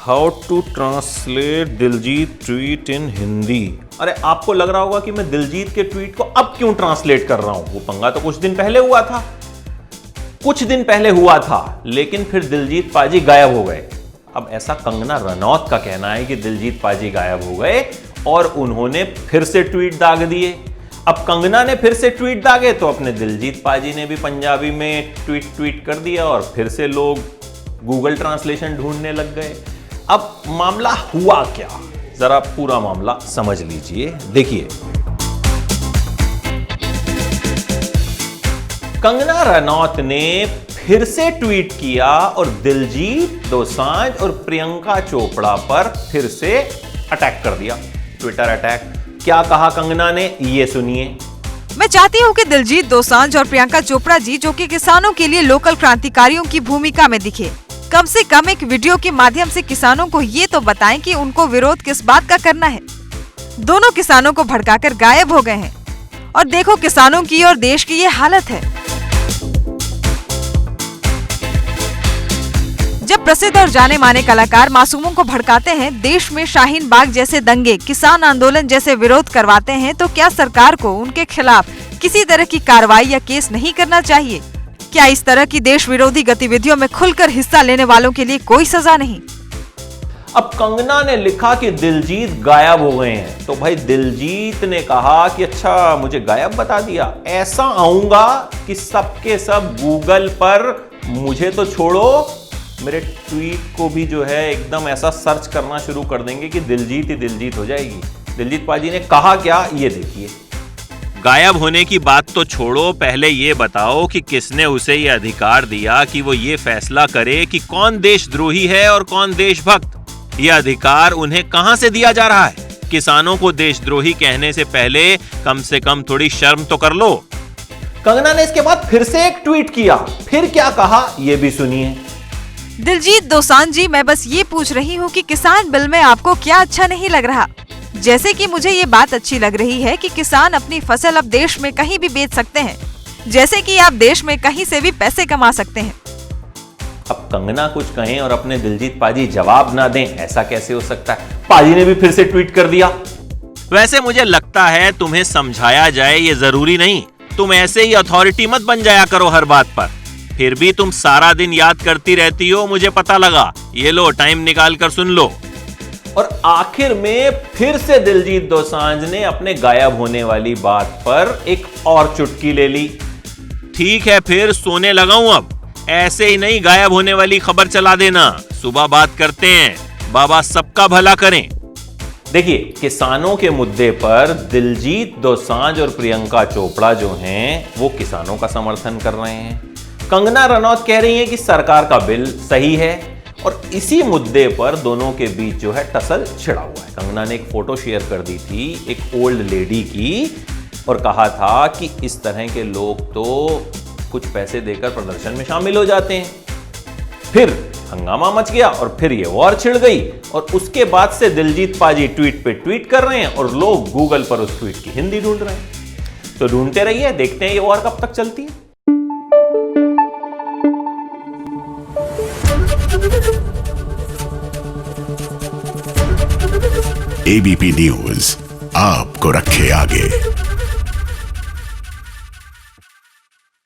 How to translate Diljit tweet in Hindi. अरे आपको लग रहा होगा कि मैं दिलजीत के ट्वीट को अब क्यों ट्रांसलेट कर रहा हूं, वो पंगा तो कुछ दिन पहले हुआ था, लेकिन फिर दिलजीत पाजी गायब हो गए। अब ऐसा कंगना रनौत का कहना है कि दिलजीत पाजी गायब हो गए और उन्होंने फिर से ट्वीट दाग दिए। अब कंगना ने फिर से ट्वीट दागे तो अपने दिलजीत पाजी ने भी पंजाबी में ट्वीट कर दिया और फिर से लोग गूगल ट्रांसलेशन ढूंढने लग गए। अब मामला हुआ क्या, जरा पूरा मामला समझ लीजिए। देखिए, कंगना रनौत ने फिर से ट्वीट किया और दिलजीत दोसांझ और प्रियंका चोपड़ा पर फिर से अटैक कर दिया, ट्विटर अटैक। क्या कहा कंगना ने, ये सुनिए। मैं चाहती हूँ कि दिलजीत दोसांझ और प्रियंका चोपड़ा जी, जो कि किसानों के लिए लोकल क्रांतिकारियों की भूमिका में दिखे, कम से कम एक वीडियो के माध्यम से किसानों को ये तो बताएं कि उनको विरोध किस बात का करना है। दोनों किसानों को भड़काकर गायब हो गए हैं और देखो किसानों की और देश की ये हालत है। जब प्रसिद्ध और जाने माने कलाकार मासूमों को भड़काते हैं, देश में शाहीन बाग जैसे दंगे, किसान आंदोलन जैसे विरोध करवाते हैं, तो क्या सरकार को उनके खिलाफ किसी तरह की कार्रवाई या केस नहीं करना चाहिए? क्या इस तरह की देश विरोधी गतिविधियों में खुलकर हिस्सा लेने वालों के लिए कोई सजा नहीं? अब कंगना ने लिखा कि दिलजीत गायब हो गए हैं, तो भाई दिलजीत ने कहा कि अच्छा मुझे गायब बता दिया, ऐसा आऊंगा कि सबके सब गूगल पर मुझे तो छोड़ो, मेरे ट्वीट को भी जो है एकदम ऐसा सर्च करना शुरू कर देंगे कि दिलजीत ही दिलजीत हो जाएगी। दिलजीत पाजी ने कहा क्या, ये देखिए। गायब होने की बात तो छोड़ो, पहले ये बताओ कि किसने उसे ये अधिकार दिया कि वो ये फैसला करे कि कौन देशद्रोही है और कौन देशभक्त। ये अधिकार उन्हें कहां से दिया जा रहा है? किसानों को देशद्रोही कहने से पहले कम से कम थोड़ी शर्म तो कर लो। कंगना ने इसके बाद फिर से एक ट्वीट किया, फिर क्या कहा, ये भी सुनिए। दिलजीत दोसांझ जी, मैं बस ये पूछ रही हूँ कि किसान बिल में आपको क्या अच्छा नहीं लग रहा? जैसे कि मुझे ये बात अच्छी लग रही है कि किसान अपनी फसल अब देश में कहीं भी बेच सकते हैं, जैसे कि आप देश में कहीं से भी पैसे कमा सकते हैं। अब कंगना कुछ कहें और अपने दिलजीत पाजी जवाब ना दें, ऐसा कैसे हो सकता है? पाजी ने भी फिर से ट्वीट कर दिया। वैसे मुझे लगता है तुम्हें समझाया जाए ये जरूरी नहीं, तुम ऐसे ही अथॉरिटी मत बन जाया करो हर बात पर। फिर भी तुम सारा दिन याद करती रहती हो, मुझे पता लगा। ये लो, टाइम निकाल कर सुन लो। और आखिर में फिर से दिलजीत दोसांझ ने अपने गायब होने वाली बात पर एक और चुटकी ले ली। ठीक है, फिर सोने लगा हूं अब। ऐसे ही नहीं गायब होने वाली खबर चला देना, सुबह बात करते हैं। बाबा सबका भला करें। देखिए, किसानों के मुद्दे पर दिलजीत दोसांझ और प्रियंका चोपड़ा जो हैं, वो किसानों का समर्थन कर रहे हैं। कंगना रनौत कह रही हैं कि सरकार का बिल सही है और इसी मुद्दे पर दोनों के बीच जो है टसल छिड़ा हुआ है। कंगना ने एक फोटो शेयर कर दी थी एक ओल्ड लेडी की और कहा था कि इस तरह के लोग तो कुछ पैसे देकर प्रदर्शन में शामिल हो जाते हैं। फिर हंगामा मच गया और फिर ये वॉर छिड़ गई और उसके बाद से दिलजीत पाजी ट्वीट पे ट्वीट कर रहे हैं और लोग गूगल पर उस ट्वीट की हिंदी ढूंढ रहे हैं। तो ढूंढते रहिए, देखते हैं ये वॉर कब तक चलती है। एबीपी न्यूज आपको रखे आगे।